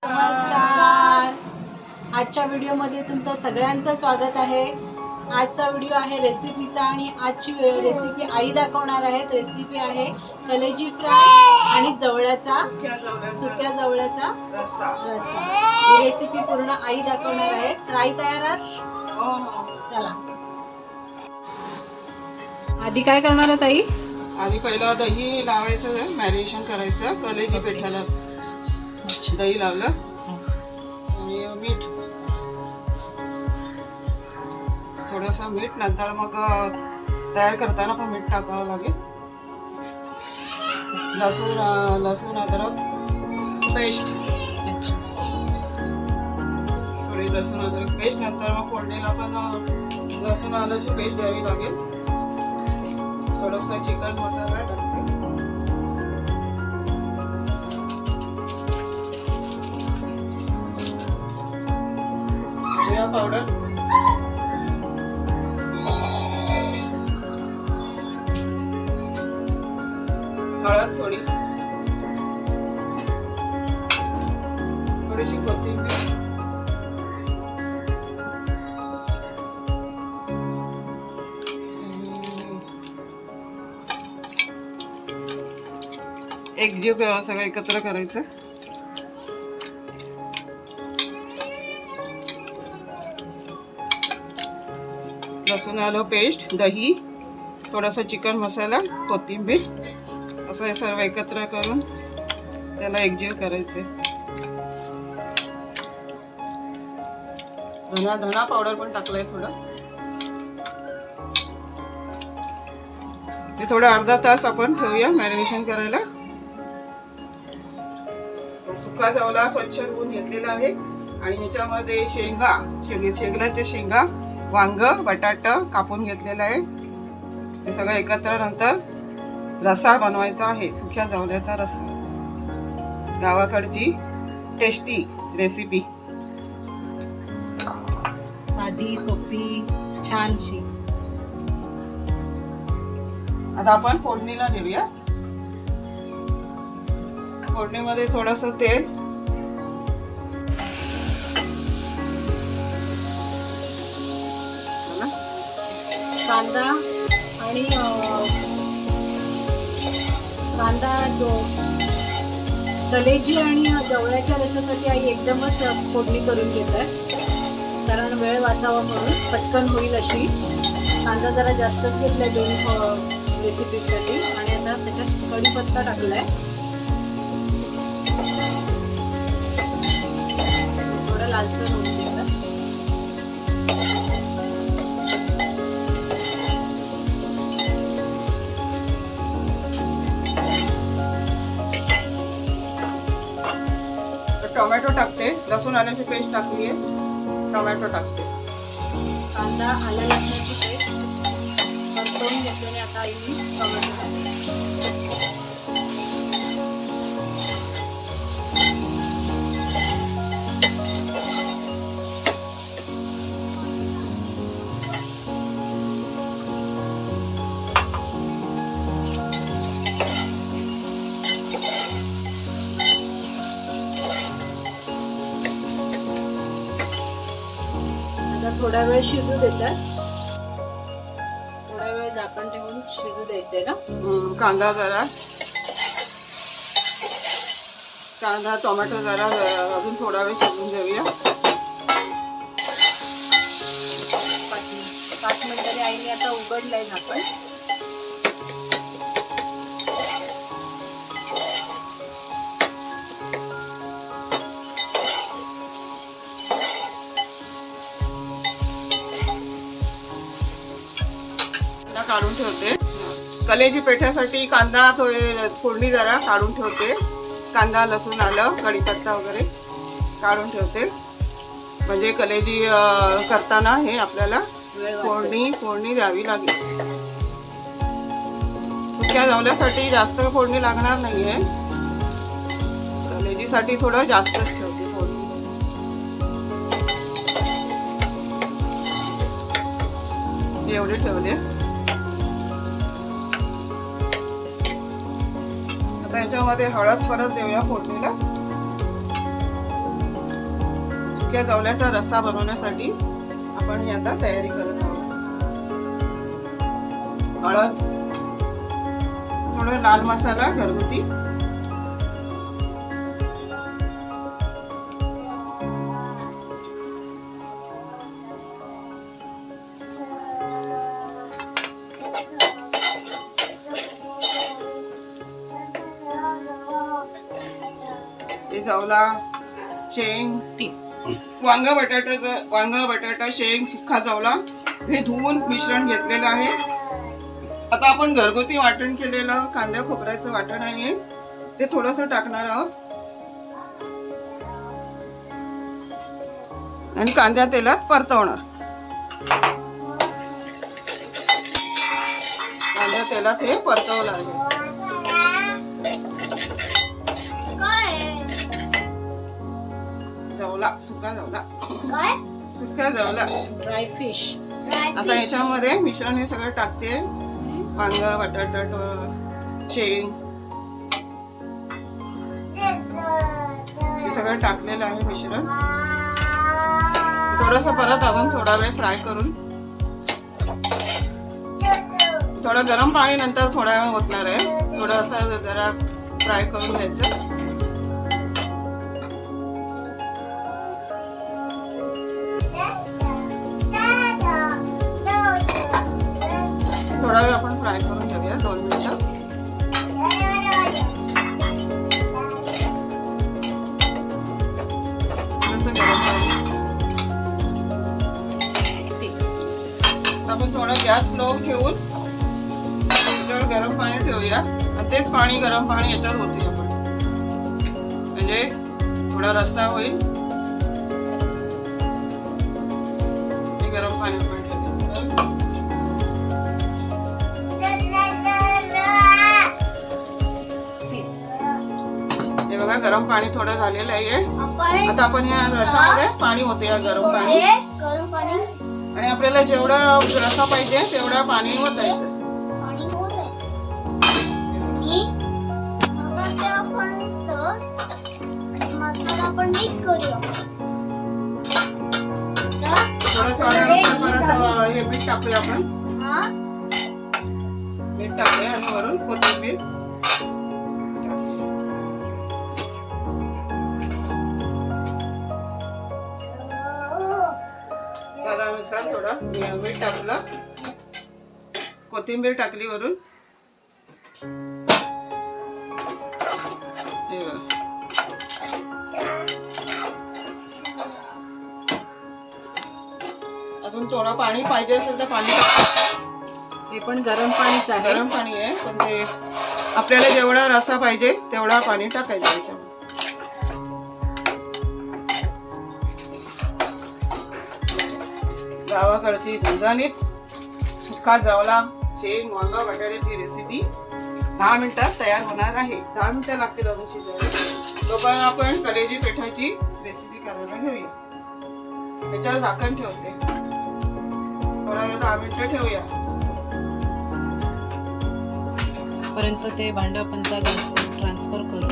नमस्कार. आजच्या व्हिडिओमध्ये तुमचं सगळ्यांचं स्वागत आहे. आजचा व्हिडिओ आहे रेसिपीचा आणि आजची रेसिपी आई दाखवणार आहेत. रेसिपी आहे कलेजी फ्राय आणि सुक्या जवळ्याचा रस्सा. ही रेसिपी पूर्ण आई दाखवणार आहे. तर आई तयार आहात? चला. आधी काय करणार आहात आई? आधी पहिला दही लावायचं, मॅरिनेशन करायचं. कलेजी पिठाला दही लावलं आणि मीठ, थोडंसं मीठ. नंतर मग तयार करताना पण मीठ टाकावं लागेल. लसूण अद्रक पेस्ट, थोडी लसूण अद्रक पेस्ट. नंतर मग फोडणीला पण लसूण आल्याची पेस्ट द्यावी लागेल. थोडंसं चिकन मसाला टाकते, धनिया पावडर, हळद थोडी, थोडीशी कोथिंबीर, एकजीव सगळं एकत्र करायचं. लसूण आलं पेस्ट, दही, थोडासा चिकन मसाला, कोथिंबीर, असं हे सर्व एकत्र करून त्याला एकजीव करायचे. धना पावडर पण टाकलाय थोडं. ते थोडं अर्धा तास आपण ठेवूया मॅरिनेशन करायला. सुका जवळा स्वच्छ धुवून घेतलेला आहे आणि ह्याच्यामध्ये शेंगदाण्याच्या शेंगा, वांग, बटाटा कापून घेतलेला आहे. हे सगळं एकत्र नंतर रस्सा बनवायचा आहे. सुक्या जवळ्याचा रस्सा, गावाकडची टेस्टी रेसिपी, साधी सोपी छानशी. आता आपण फोडणीला देऊया. फोडणीमध्ये थोडंसं तेल, कांदा आणि कलेजी आणि जवळ्याच्या रशासाठी आई एकदमच फोडणी करून घेत आहे, कारण वेळ वाचावा म्हणून, पटकन होईल अशी. कांदा जरा जास्तच घेतलाय दोन रेसिपीसाठी. आणि आता त्याच्यात कढीपत्ता टाकलाय, थोडं लालसर होऊन घेतलं. टोमॅटो टाकते. लसूण आल्याची पेस्ट टाकली आहे, टोमॅटो टाकते. कांदा आलं लसणाची पेस्ट परतवून घेतल्याने आता आईने टोमॅटो टाकले. थोडा वेळ शिजू देतात. थोडा वेळ झाकण ठेवून शिजू द्यायचंय ना. कांदा टोमॅटो जरा अजून थोडा वेळ शिजून घेऊया. 5 मिनिटांनी आईने आता उघडलंय झाकण. काढून ठेवते. कलेजी पेठासाठी कांदा फोडणी जरा काढून ठेवते. कांदा, लसूण, आलं, कढीपत्ता वगैरे काढून ठेवते. म्हणजे कलेजी करताना हे आपल्याला फोडणी द्यावी लागेल. सुक्या जवळ्यासाठी जास्त फोडणी लागणार नाहीये, कलेजीसाठी थोडं जास्तच ठेवते फोडणी. एवढे ठेवले. आता याच्यामध्ये हळद परत देऊया फोडणीला. सुक्या जवल्याचा रस्सा बनवण्यासाठी आपण ही आता तयारी करत आहोत. हळद, थोडं लाल मसाला घरगुती, जवला, शेंग, वांग बटाटा, शेंग, सुक्का जवला हे धुवून मिश्रण घेतलेलं आहे. आता आपण घरगुती वाटण केलेलं कांद्या खोबऱ्याचं वाटण आहे ते थोडंसं टाकणार आहोत आणि कांद्या तेलात परतवणार. कांद्या तेलात हे परतवलं आहे. सुका जवला ड्राय फिश. आता याच्यामध्ये मिश्रण हे सगळं टाकते. वांग, बटाटा, शेंग हे सगळं टाकलेलं आहे मिश्रण. थोडस परत अजून थोडा वेळ फ्राय करून थोडं गरम पाणी नंतर थोडा वेळ ओतणार आहे. थोडस जरा फ्राय करून घ्यायचं. थोडा वेळ आपण फ्राय करून घेऊया, 2 मिनिटं. आपण थोडा गॅस स्लो ठेवून त्याच्यावर गरम पाणी ठेवूया आणि तेच पाणी गरम पाणी याच्यावर होते आपण, म्हणजे थोडा रस्सा होईल. हे गरम पाणी आपण बघा, गरम पाणी थोडं झालेलं आहे. आता आपण या रशामध्ये पाणी होते, या गरम पाणी, आणि आपल्याला जेवढा रसा पाहिजे तेवढा पाणी ओतायचं. थोडंसं परत हे मीठ टाकूया आपण, मीठ टाकूया आणि वरून कोथिंबीर. थोडं मीठ टाकलं, कोथिंबीर टाकली वरून. अजून थोडं पाणी पाहिजे असेल तर पाणी. हे पण गरम पाणीच आहे. गरम पाणी आहे, पण ते आपल्याला जेवढा रस्सा पाहिजे तेवढा पाणी टाकायचं याच्यावर. गावाकडची झणझणीत सुक्का जवला, शेंग, वांग, बटाट्याची रेसिपी 10 मिनिटात तयार होणार आहे. 10 मिनिटं लागतील अजून शिजायला. तोपर्यंत आपण कलेजी पेठाची रेसिपी करायला घेऊया. त्याच्यावर झाकण ठेवते, थोडा वेळ 10 मिनिटं ठेवूया. पर्यंत ते भांड आपण गॅस ट्रान्सफर करू.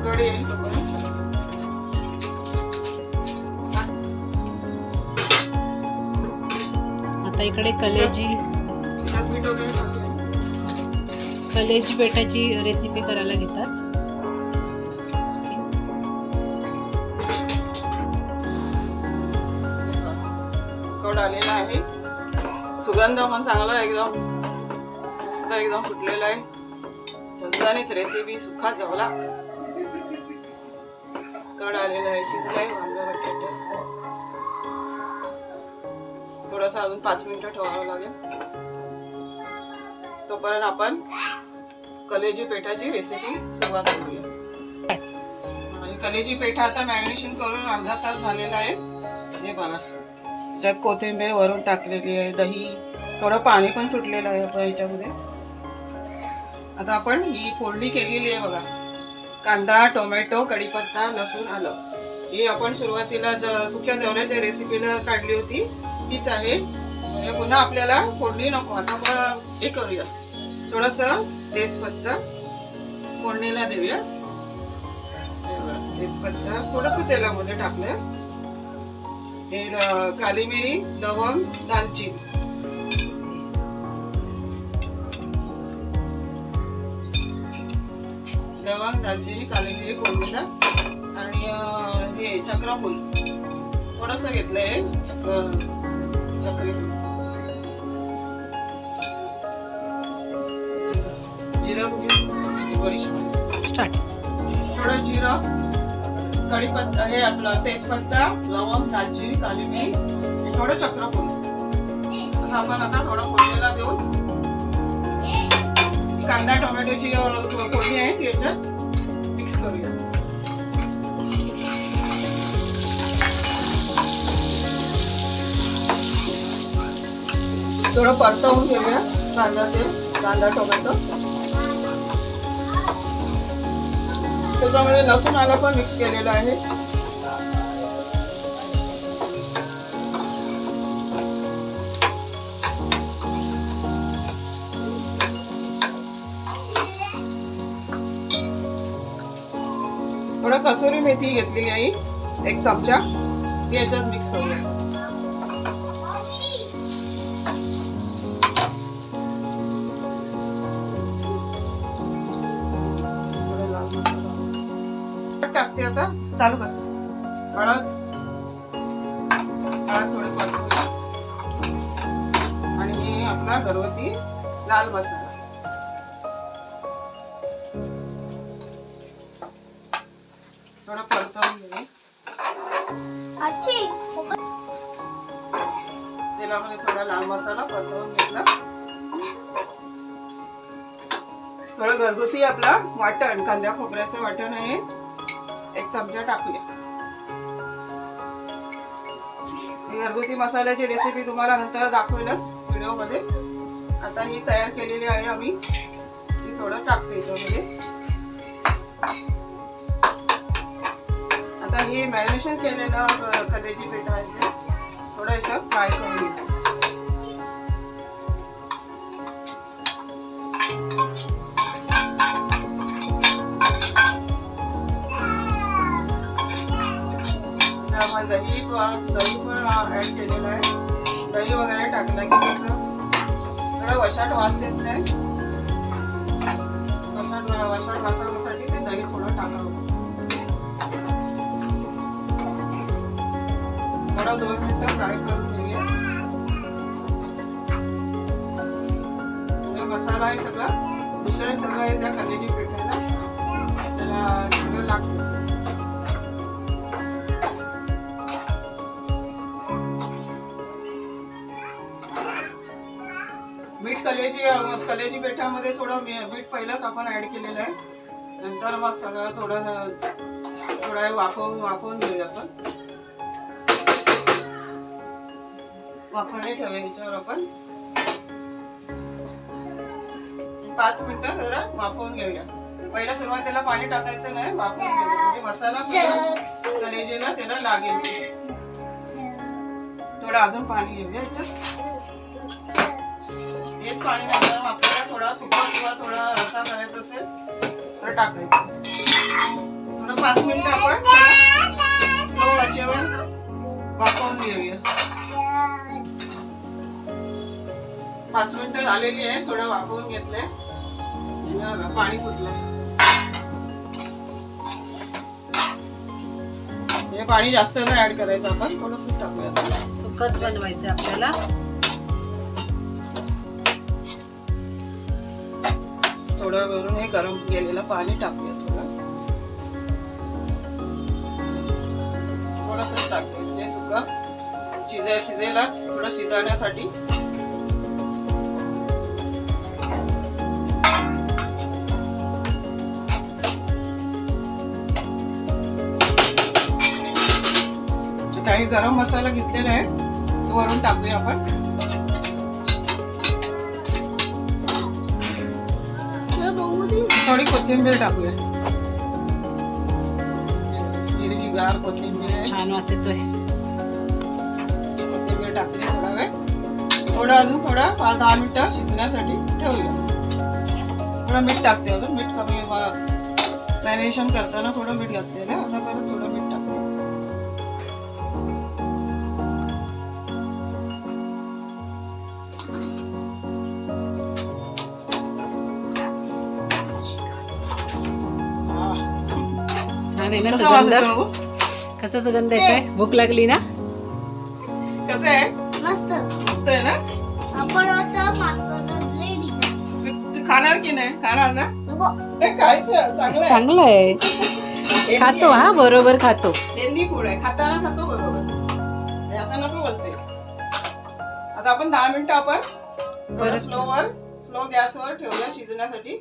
कढई येईल तोपर्यंत. आता इकडे कलेजी पेठाची रेसिपी करायला घेतात. कड आलेला आहे, सुगंध पण चांगला एकदम मस्त एकदम फुटलेला आहे. झणझणीत रेसिपी सुक्का जवला कड आलेला आहे, शिजलाय वांग बटाटा. थोडंसं अजून 5 मिनिटं ठेवावं लागेल. तोपर्यंत आपण कलेजी पेठाची रेसिपी सुरुवात करूया. कलेजी पेठा आता मॅरिनेशन करून अर्धा तास झालेला आहे. हे बघा, त्याच्यात कोथिंबीर वरून टाकलेली आहे, दही, थोडं पाणी पण सुटलेलं आहे आपण याच्यामध्ये. आता आपण ही फोडणी केलेली आहे बघा, कांदा, टोमॅटो, कढीपत्ता, लसूण, आलं. ही आपण सुरुवातीला सुक्या जवल्याच्या रेसिपीला काढली होती तीच आहे. पुन्हा आपल्याला फोडणी नको. आता आपण हे करूया, थोडंसं तेजपत्ता फोडणीला देऊया. तेजपत्ता थोडस तेलामध्ये टाकलं. हे काली मिरी, लवंग, दालचिनी. लवंग, दालचिनी, काली मिरी फोडणीला आणि हे चक्रफूल थोडस घेतलंय. चक्री जिरं स्टार्ट. थोडं जिरं, कढीपत्ता, हे आपलं तेजपत्ता, लवंग, दालचिनी, काली मिरी, थोडं चक्रफूल. असं आपण आता थोडं फोडणीला देऊन कांदा टोमॅटोची फोडणी आहे ती याच्यात मिक्स करूया. थोडं परतवून घेऊया कांदा टोमॅटो. त्याच्यामध्ये लसूण आलं पण मिक्स केलेलं आहे. थोडं कसुरी मेथी घेतलेली आहे 1 चमचा, ती याच्यात मिक्स करूया. टाकते आता, चालू कर. हळद थोडी परतूया आणि हे आपला घरगुती लाल मसाला. थोडं परतवून घेऊ. तेलामध्ये थोडा लाल मसाला परतवून घेतला. थोडं घरगुती आपला वाटण, कांद्या खोबऱ्याचं वाटण आहे 1 चमचा टाकूया. घरगुती मसाल्याची रेसिपी तुम्हाला नंतर दाखवेलच व्हिडिओ मध्ये. आता ही तयार केलेली आहे आम्ही, ती थोडं टाकते याच्यामध्ये. आता ही मॅरिनेशन केलेलं कलेजी पीठ आहे ते थोडं याच्यात फ्राय करून घेऊ. दही पण ऍड केलेलं आहे. दही वगैरे टाकलं की कसं थोडं वशाट वास येत नाही. वशाट वासासाठी ते दही थोडं टाकावं. थोडं 2 मिनिटं फ्राय करून घेऊया. मसाला आहे सगळं मिश्रण सगळं आहे त्या कलेजी पिठाला, त्याला सगळं लागतं. मीठ कलेजी पिठामध्ये थोडं मीठ पहिलंच आपण ऍड केलेलं आहे. नंतर मग सगळं थोडा वेळ वाफवून घेऊया. आपण वाफवणे ठेवूया याच्यावर. आपण 5 मिनिटं जरा वाफवून घेऊया. पहिला सुरुवातीला पाणी टाकायचं नाही, वाफवून घेऊया म्हणजे मसाला कलेजीला त्याला लागेल. थोडं अजून पाणी घेऊया याच्यात. हेच पाणी नंतर आपल्याला थोडा सुका किंवा थोडा रस्सा करायचा असेल तर टाकायचं. थोडं 5 मिनिटं आपण स्लो आचेवर वाफवून घेऊया. 5 मिनिटं झालेली आहे. थोडं वाफवून घेतलंय, पाणी सुटलंय. हे पाणी जास्त नाही ऍड करायचं, आपण थोडंसं टाकूया. सुकच बनवायचं आपल्याला. थोडं वरून हे गरम केलेलं पाणी टाकूया. थोडंसं टाकूया म्हणजे सुका शिजेलच, थोडं शिजवण्यासाठी. काही गरम मसाला घेतलेला आहे तो वरून टाकूया आपण. थोडी कोथिंबीर टाकूया. हिरवीगार कोथिंबीर छान वास येतोय. कोथिंबीर टाकली थोडा वेळ. थोडं अजून 5-10 मिनिटं शिजण्यासाठी ठेवूया. थोडं मीठ टाकते, अजून मीठ कमी मॅरिनेशन करताना थोडं मीठ घातलेलं, आता परत थोडं मीठ टाकलं. छान आहे ना कसा वास सुगंध? येतो बाबू? कसा सुगंध येतोय? भूक लागली ना? कसं आहे? मस्त. मस्त आहे ना? आपण आता पास्ता रेडी. तू खाणार की नाही? खाणार ना? नाही, खायचं चांगलं आहे. चांगलं आहे. Healthy खातो आहे. हा, बरोबर खातो. हेल्दी फूड आहे, खाताना खातो बरोबर. हे आता नको बोलते. आता आपण 10 मिनिटं आपण बरं. स्लो गॅसवर ठेवूया शिजण्यासाठी.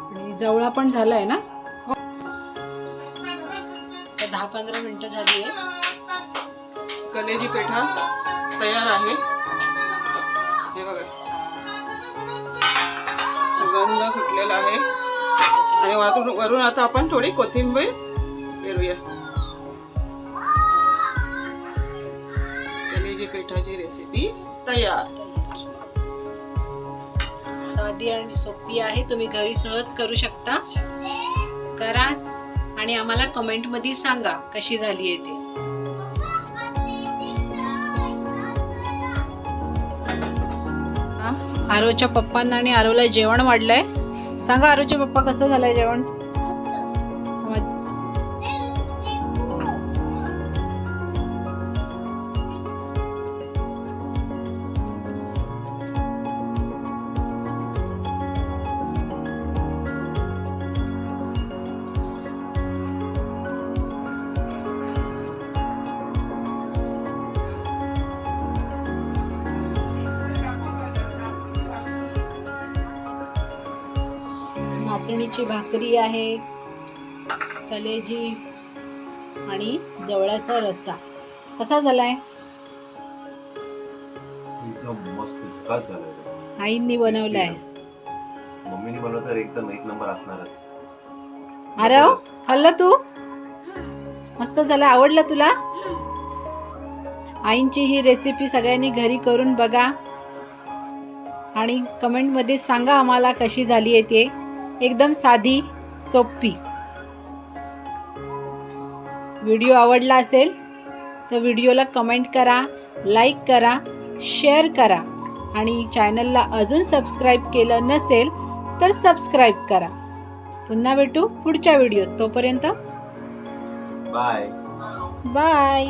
आणि जवळा पण झालाय ना? 10-15 मिनिटं झाली आहे. कलेजी पेठा तयार आहे. हे बघा, सुगंध सुटलेला आहे. आणि वरून आता आपण थोडी कोथिंबीर पेरूया. कलेजी पेठाची रेसिपी तयार. साधी आणि सोपी आहे, तुम्ही घरी सहज करू शकता. करा आणि आम्हाला कमेंट मध्ये सांगा कशी झाली आहे ते. आरोच्या पप्पांना आणि आरोला जेवण वाढलंय. सांगा आरोचे पप्पा कसं झालंय जेवण? नाचणीची भाकरी आहे, कलेजी आणि जवळाचा रस्सा. कसा झालाय? एकदम मस्त झकास झालाय. आईंनी बनवलाय. मम्मीने बनवलं तर एकदम एक नंबर असणारच. अरे खाल्लं तू? मस्त झालं. आवडलं तुला? आईंची ही रेसिपी सगळ्यांनी घरी करून बघा आणि कमेंट मध्ये सांगा आम्हाला कशी झाली आहे ते. एकदम साधी सोपी. व्हिडिओ आवडला असेल तर व्हिडिओला कमेंट करा, लाईक करा, शेअर करा आणि चॅनलला अजून सबस्क्राईब केलं नसेल तर सबस्क्राईब करा. पुन्हा भेटू पुढच्या व्हिडिओत. तोपर्यंत बाय. बाय.